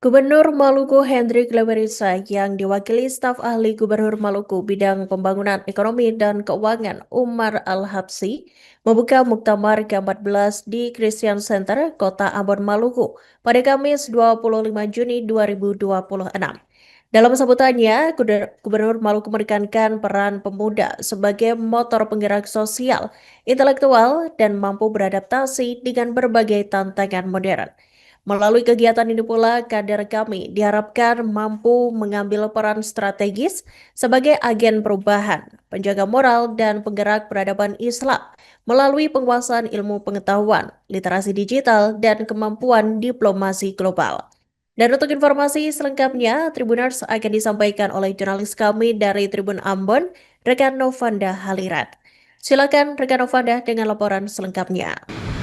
Gubernur Maluku Hendrik Lewerisa yang diwakili staf ahli Gubernur Maluku bidang pembangunan ekonomi dan keuangan Umar Al-Habsi membuka Muktamar ke-14 di Christian Center, Kota Ambon, Maluku pada Kamis 25 Juni 2026. Dalam sambutannya, Gubernur Maluku menekankan peran pemuda sebagai motor penggerak sosial, intelektual, dan mampu beradaptasi dengan berbagai tantangan modern. Melalui kegiatan ini pula, kader kami diharapkan mampu mengambil peran strategis sebagai agen perubahan, penjaga moral, dan penggerak peradaban Islam melalui penguasaan ilmu pengetahuan, literasi digital, dan kemampuan diplomasi global. Dan untuk informasi selengkapnya, Tribuners akan disampaikan oleh jurnalis kami dari Tribun Ambon, rekan Novanda Halirat. Silakan rekan Novanda dengan laporan selengkapnya.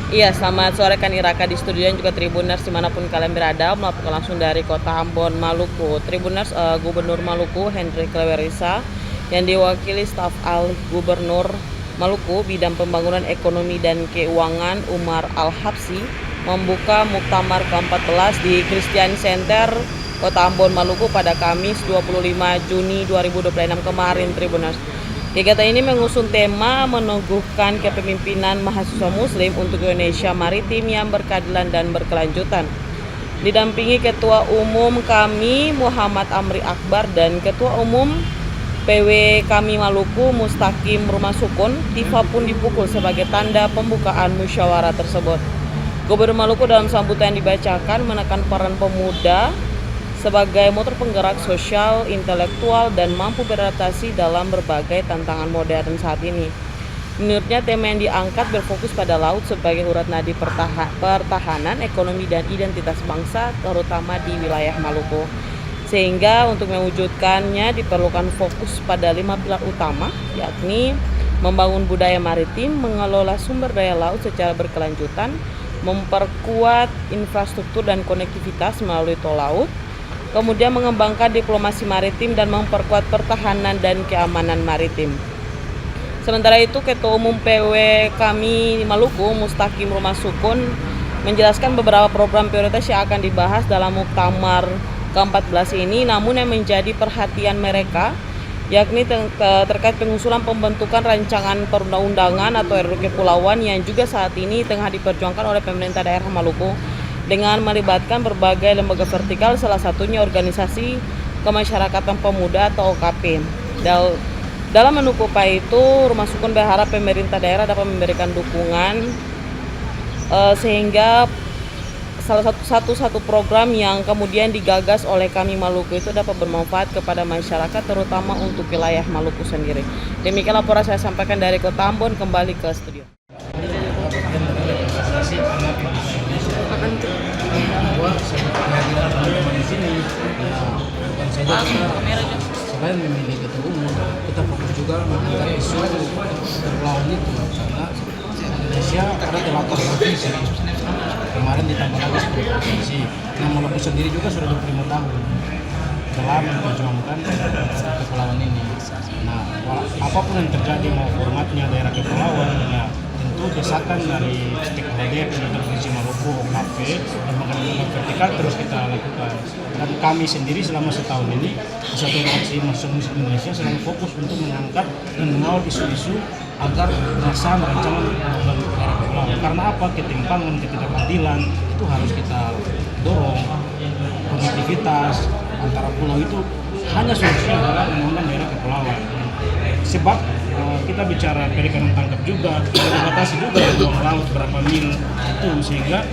Iya, selamat sore kan Iraka di studio dan juga Tribuners dimanapun kalian berada, melaporkan langsung dari Kota Ambon, Maluku. Tribuners, Gubernur Maluku Hendrik Lewerisa yang diwakili staf ahli Gubernur Maluku bidang pembangunan ekonomi dan keuangan Umar Al-Habsi membuka Muktamar ke-14 di Christian Center Kota Ambon, Maluku pada Kamis 25 Juni 2026 kemarin, Tribuners. Kegiatan ini mengusung tema meneguhkan kepemimpinan mahasiswa muslim untuk Indonesia maritim yang berkeadilan dan berkelanjutan. Didampingi Ketua Umum kami Muhammad Amri Akbar dan Ketua Umum PW kami Maluku Mustaqim Rumah Sukun, tifa pun dipukul sebagai tanda pembukaan musyawarah tersebut. Gubernur Maluku dalam sambutan yang dibacakan menekan peran pemuda sebagai motor penggerak sosial, intelektual, dan mampu beradaptasi dalam berbagai tantangan modern saat ini. Menurutnya, tema yang diangkat berfokus pada laut sebagai urat nadi pertahanan, ekonomi, dan identitas bangsa, terutama di wilayah Maluku. Sehingga untuk mewujudkannya diperlukan fokus pada 5 pilar utama, yakni membangun budaya maritim, mengelola sumber daya laut secara berkelanjutan, memperkuat infrastruktur dan konektivitas melalui tol laut, kemudian mengembangkan diplomasi maritim dan memperkuat pertahanan dan keamanan maritim. Sementara itu, Ketua Umum PW kami Maluku Mustaqim Rumah Sukun menjelaskan beberapa program prioritas yang akan dibahas dalam Muktamar ke-14 ini, namun yang menjadi perhatian mereka yakni terkait pengusulan pembentukan rancangan perundang-undangan atau RUU Kepulauan yang juga saat ini tengah diperjuangkan oleh pemerintah daerah Maluku dengan melibatkan berbagai lembaga vertikal, salah satunya organisasi kemasyarakatan pemuda atau OKP. Dalam mendukung upaya itu, Rumah Sukun berharap pemerintah daerah dapat memberikan dukungan sehingga salah satu program yang kemudian digagas oleh kami Maluku itu dapat bermanfaat kepada masyarakat, terutama untuk wilayah Maluku sendiri. Demikian laporan saya sampaikan dari Kota Ambon, kembali ke studio. Bahwa kehadiran teman-teman di sini bukan saja kita selain memilih ketua umum, kita fokus juga mengangkat isu perlawanan itu karena Indonesia ada 8 provinsi, kemarin ditambah lagi 10 provinsi. Nah, Maluku sendiri juga sudah 25 tahun dalam memperjuangkan kepulauan ini. Nah, apapun yang terjadi, mau formatnya daerah kepulauan, ya tentu desakan dari stakeholder pemerintah provinsi Maluku, OKP, lembaga vertikal terus kita lakukan. Dan kami sendiri selama setahun ini, Persatuan Aksi Mahasiswa Muslim Indonesia selalu fokus untuk mengangkat dan mengawal isu-isu agar merancang daerah kepulauan. Karena apa? Ketimpangan, ketidakadilan itu harus kita dorong. Konektivitas antara pulau itu hanya solusinya adalah undang-undang daerah kepulauan. Sebab kita bicara perikanan tangkap juga, kita dibatasi juga ruang laut berapa mil itu, sehingga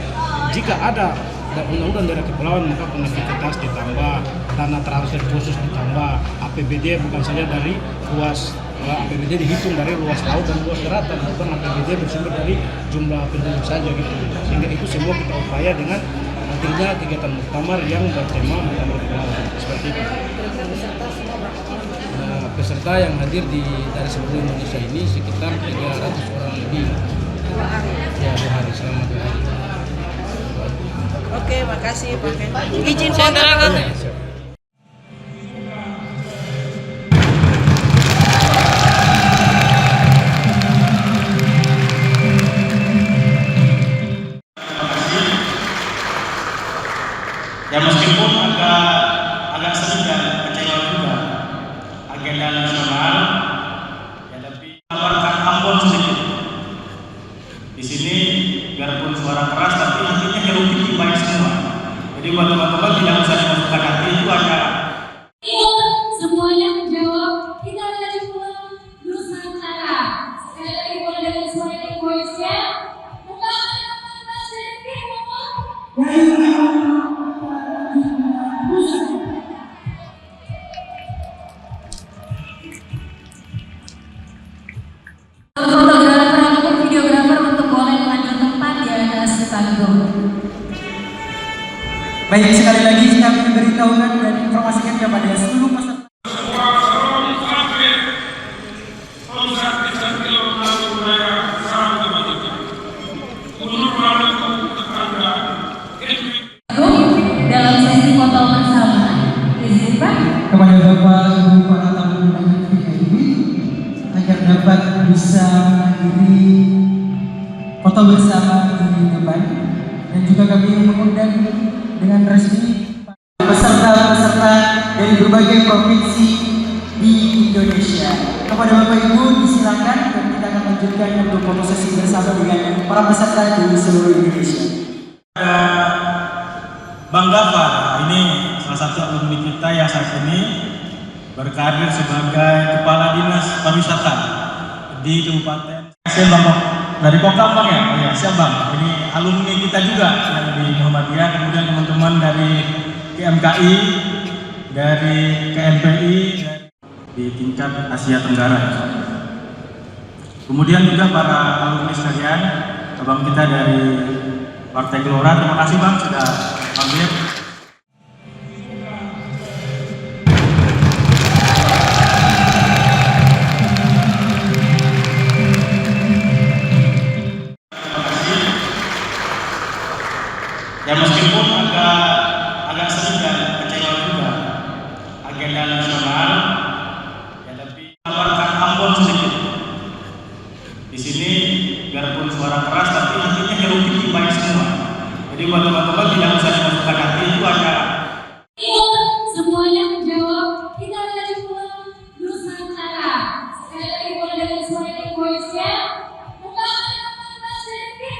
jika ada undang-undang daerah kepulauan maka konektivitas ditambah, dana transfer khusus ditambah, APBD bukan saja dari luas APBD dihitung dari luas laut dan luas daratan, bukan APBD bersumber dari jumlah penduduk saja gitu. Sehingga itu semua kita upaya dengan hadirnya kegiatan muktamar yang bertema Muktamar Kepulauan seperti itu. Peserta yang hadir dari seluruh Indonesia ini sekitar 300 orang lebih. 2 hari. Ya, 2 hari, selama 2 hari. Oke, makasih Pak Ken. Izin foto. Ya meskipun agak sedikit kecewa juga agenda nasional, ya tapi tawarkan Ambon sedikit. Di sini biarpun suara keras tapi hatinya Hello Kitty baik semua. Jadi buat teman-teman tidak usah dimasukkan hati itu ada. Semuanya menjawab, kita lagi pulang Nusantara. Sekali lagi boleh dengan suara yang voice-nya. Fotografer ataupun videografer untuk boleh mengambil tempat di atas panggung. Baik, sekali lagi kami memberitahukan dan informasikan kepada seluruh peserta. Dalam sesi foto bersama, izin Pak. Kepada Bapak Ibu para tamu undangan VIP agar dapat bisa menghadiri foto bersama di depan, dan juga kami mengundang dengan resmi peserta-peserta dari berbagai provinsi di Indonesia. Kepada Bapak Ibu disilakan, dan kita akan lanjutkan untuk foto sesi bersama dengan para peserta dari seluruh Indonesia. Bang Gafar, ini salah satu alumni kita yang saat ini berkarir sebagai Kepala Dinas Pariwisata di Kabupaten. Saya Bang dari Kokam Bang ya? Oh ya, siap Bang. Ini alumni kita juga yang di Muhammadiyah, kemudian teman-teman dari KMKI, dari KMPI, di tingkat Asia Tenggara. Kemudian juga para alumni sekalian, abang kita dari Partai Gelora, terima kasih Bang sudah hadir. Ya meskipun agak sedikit kecewa juga agenda nasional, ya tapi tawarkan Ambon sedikit. Di sini biarpun suara keras tapi hatinya Hello Kitty baik semua. Jadi buat teman-teman tidak usah dimasukkan hati itu ada. Semuanya menjawab, kita lagi pulang Nusantara. Sekali lagi boleh dengan suara yang voice-nya. Bukan sedikit,